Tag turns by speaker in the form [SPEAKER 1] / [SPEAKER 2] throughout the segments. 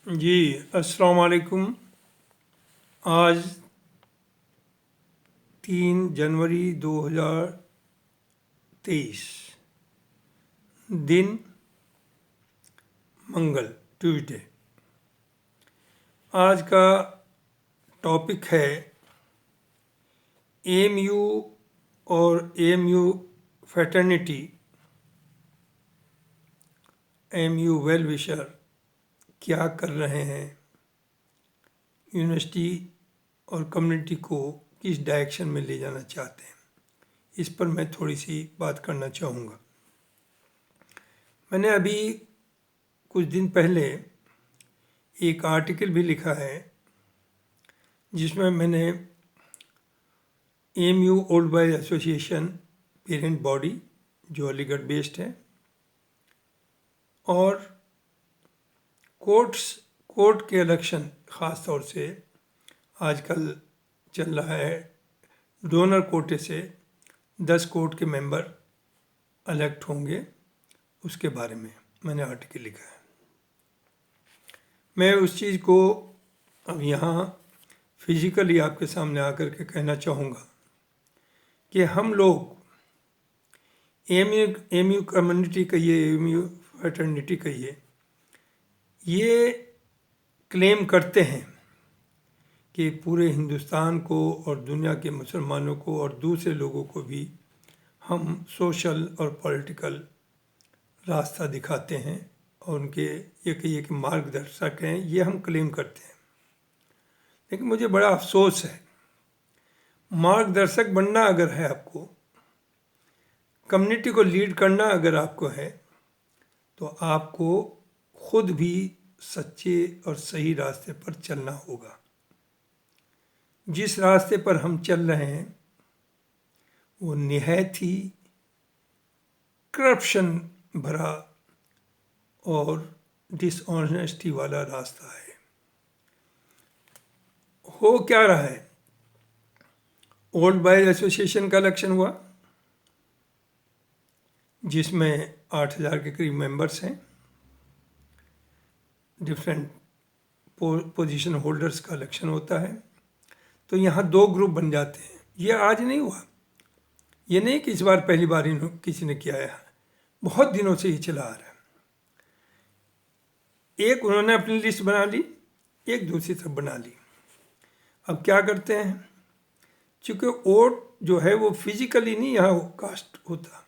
[SPEAKER 1] जी, अस्सलाम वालेकुम। आज 3 जनवरी 2023, दिन मंगल, ट्यूसडे। आज का टॉपिक है एएमयू और AMU fraternity, AMU well wisher क्या कर रहे हैं, यूनिवर्सिटी और कम्युनिटी को किस डायरेक्शन में ले जाना चाहते हैं। इस पर मैं थोड़ी सी बात करना चाहूँगा। मैंने अभी कुछ दिन पहले एक आर्टिकल भी लिखा है जिसमें मैंने AMU old boys association parent body जो अलीगढ़ बेस्ड है और कोर्ट के इलेक्शन, ख़ास तौर से आजकल चल रहा है डोनर कोटे से 10 कोर्ट के मेंबर इलेक्ट होंगे, उसके बारे में मैंने आर्टिकल लिखा है। मैं उस चीज़ को अब यहाँ फिजिकली आपके सामने आकर के कहना चाहूँगा कि हम लोग एएमयू कम्युनिटी कहिए, एएमयू फ्रेटर्निटी कहिए, ये क्लेम करते हैं कि पूरे हिंदुस्तान को और दुनिया के मुसलमानों को और दूसरे लोगों को भी हम सोशल और पॉलिटिकल रास्ता दिखाते हैं और उनके ये कहिए कि मार्गदर्शक हैं, ये हम क्लेम करते हैं। लेकिन मुझे बड़ा अफसोस है, मार्गदर्शक बनना अगर है आपको, कम्युनिटी को लीड करना अगर आपको है, तो आपको खुद भी सच्चे और सही रास्ते पर चलना होगा। जिस रास्ते पर हम चल रहे हैं वो निहायत ही करप्शन भरा और डिसऑनेस्टी वाला रास्ता है। हो क्या रहा है, ओल्ड बॉयज एसोसिएशन का इलेक्शन हुआ जिसमें 8,000 के करीब मेंबर्स हैं। डिफरेंट पोजीशन होल्डर्स का इलेक्शन होता है, तो यहाँ 2 ग्रुप बन जाते हैं। ये आज नहीं हुआ, ये नहीं कि इस बार पहली बार किसी ने किया है, बहुत दिनों से ये चला आ रहा है। एक उन्होंने अपनी लिस्ट बना ली, एक दूसरी तरफ बना ली। अब क्या करते हैं, चूँकि वोट जो है वो फिजिकली नहीं यहाँ कास्ट होता,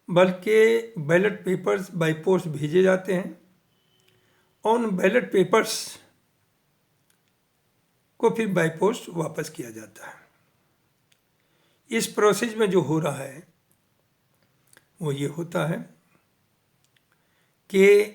[SPEAKER 1] बल्कि बैलेट पेपर्स बाय पोस्ट भेजे जाते हैं और उन बैलेट पेपर्स को फिर बाय पोस्ट वापस किया जाता है। इस प्रोसेस में जो हो रहा है वो ये होता है कि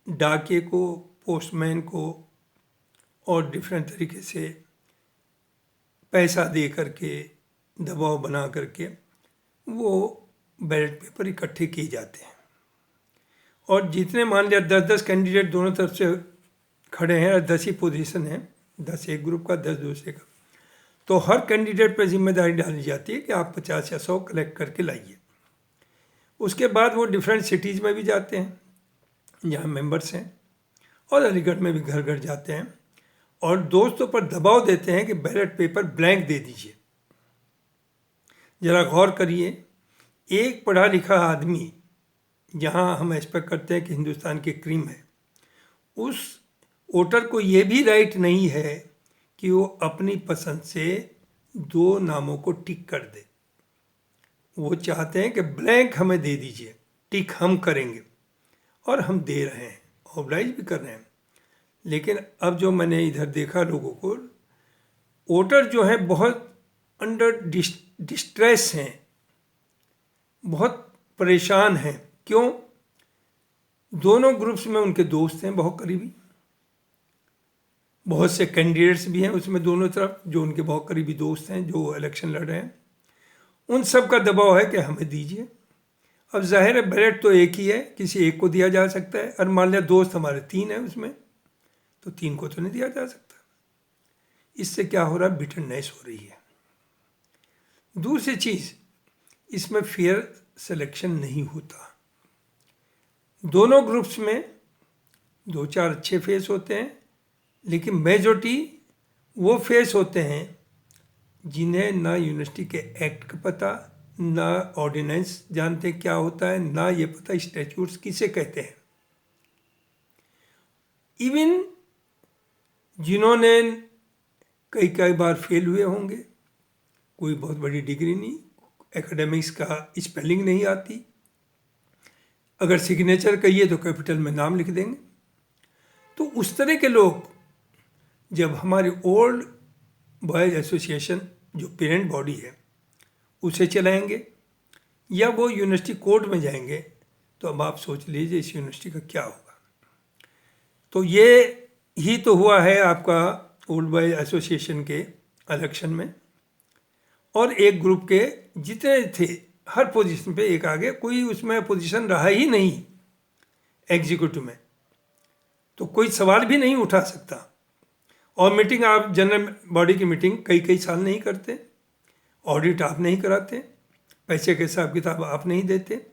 [SPEAKER 1] डाकिये को, पोस्टमैन को और डिफरेंट तरीके से पैसा दे करके, दबाव बना करके वो बैलेट पेपर इकट्ठे किए जाते हैं। और जितने मान लिया 10-10 कैंडिडेट दोनों तरफ से खड़े हैं और 10 ही पोजीशन है, 10 एक ग्रुप का, 10 दूसरे का, तो हर कैंडिडेट पर जिम्मेदारी डाली जाती है कि आप 50 या 100 कलेक्ट करके लाइए। उसके बाद वो डिफरेंट सिटीज़ में भी जाते हैं जहाँ मेंबर्स हैं, और अलीगढ़ में भी घर घर जाते हैं और दोस्तों पर दबाव देते हैं कि बैलेट पेपर ब्लैंक दे दीजिए। ज़रा गौर करिए, एक पढ़ा लिखा आदमी, जहाँ हम एक्सपेक्ट करते हैं कि हिंदुस्तान की क्रीम है, उस वोटर को ये भी राइट नहीं है कि वो अपनी पसंद से 2 नामों को टिक कर दे। वो चाहते हैं कि ब्लैंक हमें दे दीजिए, टिक हम करेंगे, और हम दे रहे हैं, ऑब्लाइज भी कर रहे हैं। लेकिन अब जो मैंने इधर देखा लोगों को, वोटर जो है बहुत अंडर डिस्ट्रेस हैं, बहुत परेशान हैं। क्यों? दोनों ग्रुप्स में उनके दोस्त हैं बहुत करीबी, बहुत से कैंडिडेट्स भी हैं उसमें दोनों तरफ जो उनके बहुत करीबी दोस्त हैं जो इलेक्शन लड़ रहे हैं। उन सब का दबाव है कि हमें दीजिए। अब जाहिर है बैलेट तो एक ही है, किसी एक को दिया जा सकता है, और मान लिया दोस्त हमारे 3 हैं उसमें, तो 3 को तो नहीं दिया जा सकता। इससे क्या हो रहा है, बिटरनेस हो रही है। दूसरी चीज़, इसमें फेयर सिलेक्शन नहीं होता। दोनों ग्रुप्स में दो चार अच्छे फेस होते हैं, लेकिन मेजॉरिटी वो फेस होते हैं जिन्हें ना यूनिवर्सिटी के एक्ट का पता, ना ऑर्डिनेंस जानते क्या होता है, ना ये पता स्टैट्यूट्स किसे कहते हैं। इवन जिन्होंने कई कई बार फेल हुए होंगे, कोई बहुत बड़ी डिग्री नहीं, एकेडमिक्स का स्पेलिंग नहीं आती, अगर सिग्नेचर कहिए तो कैपिटल में नाम लिख देंगे। तो उस तरह के लोग जब हमारे ओल्ड बॉयज एसोसिएशन जो पेरेंट बॉडी है उसे चलाएंगे या वो यूनिवर्सिटी कोर्ट में जाएंगे, तो अब आप सोच लीजिए इस यूनिवर्सिटी का क्या होगा। तो ये ही तो हुआ है आपका ओल्ड बॉयज एसोसिएशन के इलेक्शन में, और एक ग्रुप के जितने थे हर पोजीशन पे एक आगे, कोई उसमें पोजीशन रहा ही नहीं एग्जीक्यूटिव में, तो कोई सवाल भी नहीं उठा सकता। और मीटिंग आप जनरल बॉडी की मीटिंग कई कई साल नहीं करते, ऑडिट आप नहीं कराते, पैसे के हिसाब किताब आप नहीं देते,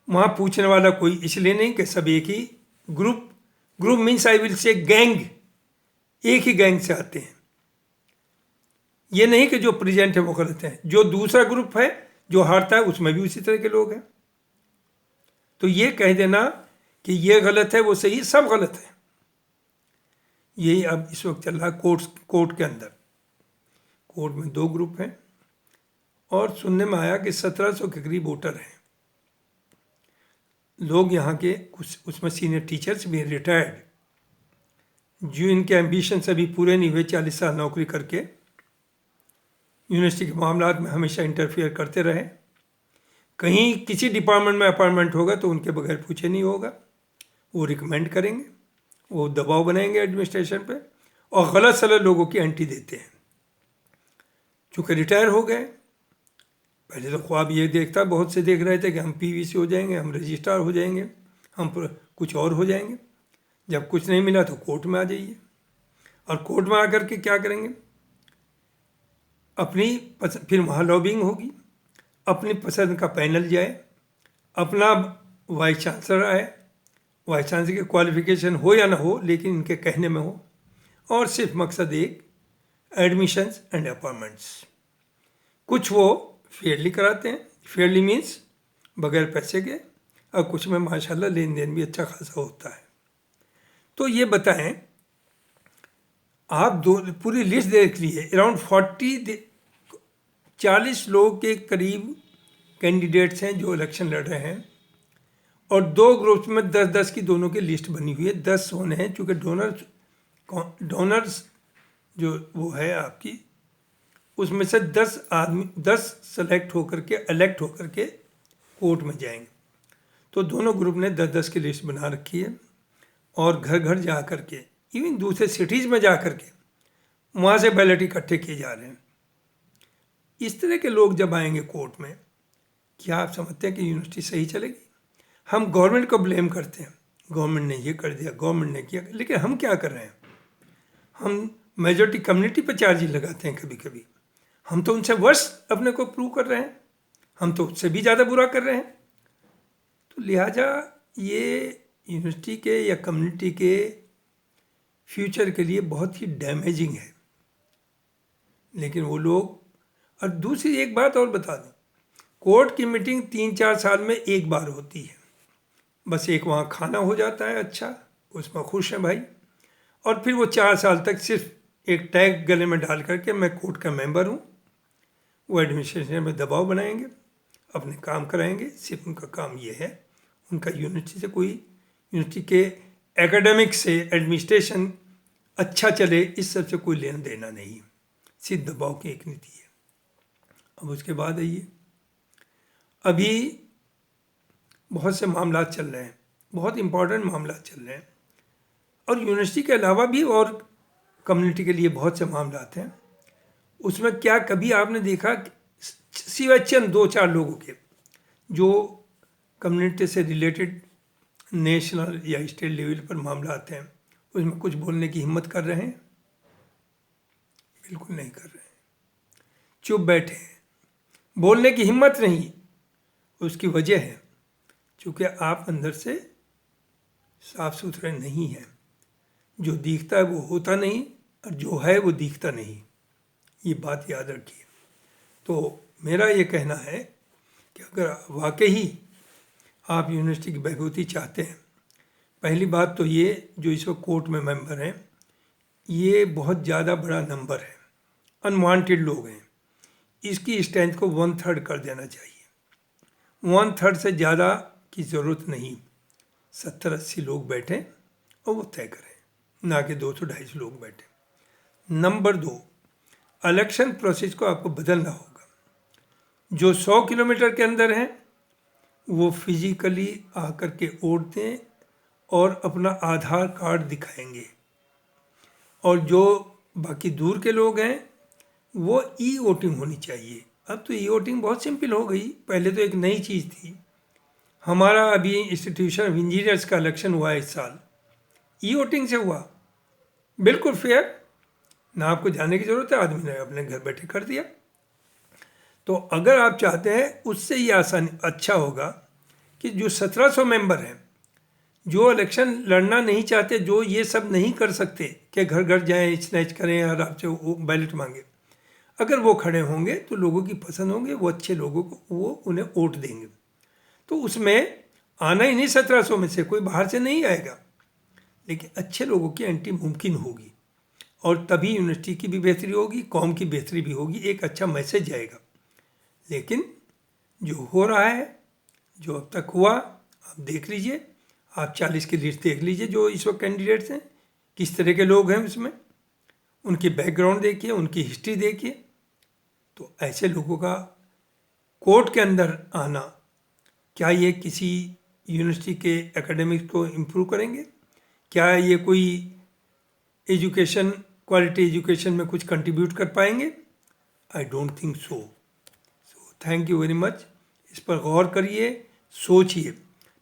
[SPEAKER 1] वहाँ पूछने वाला कोई इसलिए नहीं कि सब एक ही group means I will say gang, एक ही गैंग से आते हैं। ये नहीं कि जो प्रेजेंट है वो गलत है, जो दूसरा ग्रुप है जो हारता है उसमें भी उसी तरह के लोग हैं। तो ये कह देना कि ये गलत है वो सही, सब गलत है। यही अब इस वक्त चल रहा है कोर्ट के अंदर। कोर्ट में दो ग्रुप हैं और सुनने में आया कि 1700 के करीब वोटर हैं। लोग यहाँ के कुछ उसमें सीनियर टीचर्स भी रिटायर्ड, जो इनके एम्बिशंस अभी पूरे नहीं हुए, 40 साल नौकरी करके यूनिवर्सिटी के मामलात में हमेशा इंटरफियर करते रहे। कहीं किसी डिपार्टमेंट में अपॉइंटमेंट होगा तो उनके बगैर पूछे नहीं होगा, वो रिकमेंड करेंगे, वो दबाव बनाएंगे एडमिनिस्ट्रेशन पे, और गलत सलत लोगों की एंट्री देते हैं। चूँकि रिटायर हो गए, पहले तो ख्वाब ये देखता, बहुत से देख रहे थे कि हम पीवीसी हो जाएंगे, हम रजिस्ट्रार हो जाएंगे, हम कुछ और हो जाएंगे। जब कुछ नहीं मिला तो कोर्ट में आ जाइए, और कोर्ट में आकर के क्या करेंगे, अपनी फिर वहाँ लॉबिंग होगी, अपनी पसंद का पैनल जाए, अपना वाइस चांसलर आए, वाइस चांसलर की क्वालिफिकेशन हो या ना हो लेकिन इनके कहने में हो, और सिर्फ मकसद एक एडमिशन्स एंड अपॉइंटमेंट्स। कुछ वो फेयरली कराते हैं, फेयरली मीन्स बगैर पैसे के, और कुछ में माशाल्लाह लेन देन भी अच्छा खासा होता है। तो ये बताएं, आप दो पूरी लिस्ट देख लीजिए, अराउंड 40 लोग के करीब कैंडिडेट्स हैं जो इलेक्शन लड़ रहे हैं, और दो ग्रुप्स में 10-10 की दोनों की लिस्ट बनी हुई है। 10 होने हैं, चूँकि डोनर्स जो वो है आपकी, उसमें से 10 सेलेक्ट होकर के इलेक्ट होकर के कोर्ट में जाएंगे। तो दोनों ग्रुप ने 10-10 की लिस्ट बना रखी है, और घर घर जा कर के, इवन दूसरे सिटीज़ में जा कर के वहाँ से बैलेट इकट्ठे किए जा रहे हैं। इस तरह के लोग जब आएंगे कोर्ट में, क्या आप समझते हैं कि यूनिवर्सिटी सही चलेगी? हम गवर्नमेंट को ब्लेम करते हैं, गवर्नमेंट ने ये कर दिया, गवर्नमेंट ने किया, लेकिन हम क्या कर रहे हैं? हम मेजॉरिटी कम्युनिटी पर चार्ज लगाते हैं कभी कभी। हम तो उनसे वर्ष अपने को प्रूव कर रहे हैं, हम तो उससे भी ज़्यादा बुरा कर रहे हैं। तो लिहाजा ये यूनिवर्सिटी के या कम्युनिटी के फ्यूचर के लिए बहुत ही डैमेजिंग है। लेकिन वो लोग, और दूसरी एक बात और बता दूं, कोर्ट की मीटिंग 3-4 साल में एक बार होती है, बस एक वहाँ खाना हो जाता है अच्छा, उसमें खुश हैं भाई, और फिर वो 4 साल तक सिर्फ एक टैग गले में डाल करके मैं कोर्ट का मेंबर हूँ। वो एडमिनिस्ट्रेशन में दबाव बनाएंगे, अपने काम कराएंगे, सिर्फ उनका काम ये है। उनका यूनिवर्सिटी से कोई, यूनिवर्सिटी के एकेडमिक से एडमिनिस्ट्रेशन अच्छा चले, इस सब से कोई लेना देना नहीं, सिर्फ दबाव की एक नीति है। अब उसके बाद आइए, अभी बहुत से मामला चल रहे हैं, बहुत इम्पोर्टेंट मामला चल रहे हैं, और यूनिवर्सिटी के अलावा भी और कम्युनिटी के लिए बहुत से मामला हैं। उसमें क्या कभी आपने देखा सिवाय चंद 2-4 लोगों के जो कम्युनिटी से रिलेटेड नेशनल या स्टेट लेवल पर मामला आते हैं, उसमें कुछ बोलने की हिम्मत कर रहे हैं? बिल्कुल नहीं कर रहे हैं, चुप बैठे हैं। बोलने की हिम्मत नहीं, उसकी वजह है चूँकि आप अंदर से साफ सुथरे नहीं हैं। जो दिखता है वो होता नहीं, और जो है वो दिखता नहीं। ये बात याद रखिए। तो मेरा ये कहना है कि अगर वाकई आप यूनिवर्सिटी की बहबूदी चाहते हैं, पहली बात तो ये जो इस वक्त कोर्ट में मेंबर हैं, ये बहुत ज़्यादा बड़ा नंबर है, अनवांटेड लोग हैं। इसकी स्ट्रेंथ को 1/3 कर देना चाहिए। 1/3 से ज़्यादा की ज़रूरत नहीं। 70-80 लोग बैठें और वो तय करें, ना कि 200-250 लोग बैठें। नंबर 2, इलेक्शन प्रोसेस को आपको बदलना होगा। जो 100 किलोमीटर के अंदर हैं वो फिजिकली आकर के वोट दें और अपना आधार कार्ड दिखाएंगे, और जो बाकी दूर के लोग हैं वो ई वोटिंग होनी चाहिए। अब तो ई वोटिंग बहुत सिंपल हो गई, पहले तो एक नई चीज़ थी। हमारा अभी इंस्टीट्यूशन ऑफ इंजीनियर्स का इलेक्शन हुआ इस साल, ई वोटिंग से हुआ, बिल्कुल फेयर, ना आपको जाने की ज़रूरत है, आदमी ने अपने घर बैठे कर दिया। तो अगर आप चाहते हैं उससे ये आसान अच्छा होगा कि जो 1700 मेंबर हैं, जो इलेक्शन लड़ना नहीं चाहते, जो ये सब नहीं कर सकते कि घर घर जाएं, स्नैच करें और आपसे वो बैलेट मांगे, अगर वो खड़े होंगे तो लोगों की पसंद होंगे, वो अच्छे लोगों को वो उन्हें वोट देंगे। तो उसमें आना ही नहीं 1700 में से, कोई बाहर से नहीं आएगा, लेकिन अच्छे लोगों की एंट्री मुमकिन होगी, और तभी यूनिवर्सिटी की भी बेहतरी होगी, कौम की बेहतरी भी होगी, एक अच्छा मैसेज जाएगा। लेकिन जो हो रहा है, जो अब तक हुआ, आप देख लीजिए, आप 40 की लिस्ट देख लीजिए जो इस वक्त कैंडिडेट्स हैं, किस तरह के लोग हैं उसमें, उनकी बैकग्राउंड देखिए, उनकी हिस्ट्री देखिए। तो ऐसे लोगों का कोर्ट के अंदर आना, क्या ये किसी यूनिवर्सिटी के एकेडमिक्स को इम्प्रूव करेंगे? क्या ये कोई एजुकेशन, क्वालिटी एजुकेशन में कुछ कंट्रीब्यूट कर पाएंगे? I don't think so. Thank you very much. इस पर गौर करिए, सोचिए।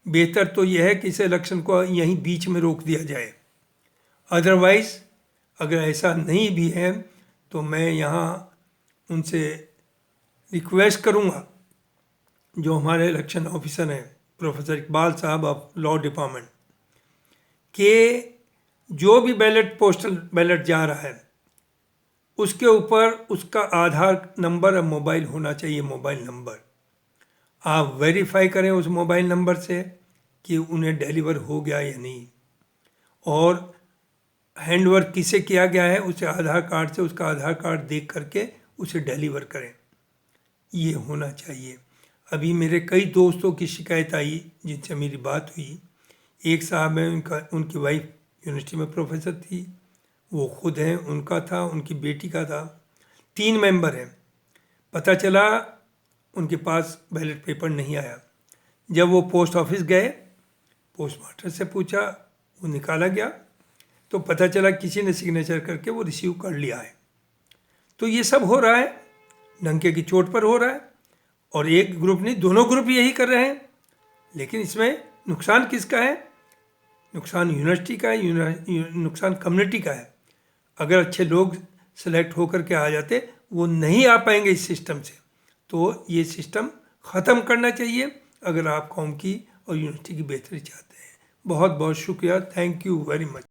[SPEAKER 1] बेहतर तो यह है कि इस इलेक्शन को यहीं बीच में रोक दिया जाए। अदरवाइज़ अगर ऐसा नहीं भी है तो मैं यहाँ उनसे रिक्वेस्ट करूँगा, जो हमारे इलेक्शन ऑफिसर हैं प्रोफेसर इकबाल साहब ऑफ लॉ डिपार्टमेंट, कि जो भी बैलेट, पोस्टल बैलेट जा रहा है, उसके ऊपर उसका आधार नंबर और मोबाइल होना चाहिए, मोबाइल नंबर। आप वेरीफाई करें उस मोबाइल नंबर से कि उन्हें डिलीवर हो गया या नहीं, और हैंडवर्क किसे किया गया है उसे आधार कार्ड से, उसका आधार कार्ड देख करके उसे डिलीवर करें। ये होना चाहिए। अभी मेरे कई दोस्तों की शिकायत आई जिनसे मेरी बात हुई। एक साहब हैं, उनकी वाइफ यूनिवर्सिटी में प्रोफेसर थी, वो खुद हैं, उनका था, उनकी बेटी का था, 3 मेंबर हैं। पता चला उनके पास बैलेट पेपर नहीं आया। जब वो पोस्ट ऑफिस गए, पोस्ट मास्टर से पूछा, वो निकाला गया, तो पता चला किसी ने सिग्नेचर करके वो रिसीव कर लिया है। तो ये सब हो रहा है, डंके की चोट पर हो रहा है, और एक ग्रुप नहीं, दोनों ग्रुप यही कर रहे हैं। लेकिन इसमें नुकसान किसका है? नुकसान यूनिवर्सिटी का है, नुकसान कम्युनिटी का है। अगर अच्छे लोग सेलेक्ट होकर के आ जाते, वो नहीं आ पाएंगे इस सिस्टम से। तो ये सिस्टम ख़त्म करना चाहिए अगर आप कौम की और यूनिवर्सिटी की बेहतरी चाहते हैं। बहुत बहुत शुक्रिया, थैंक यू वेरी मच।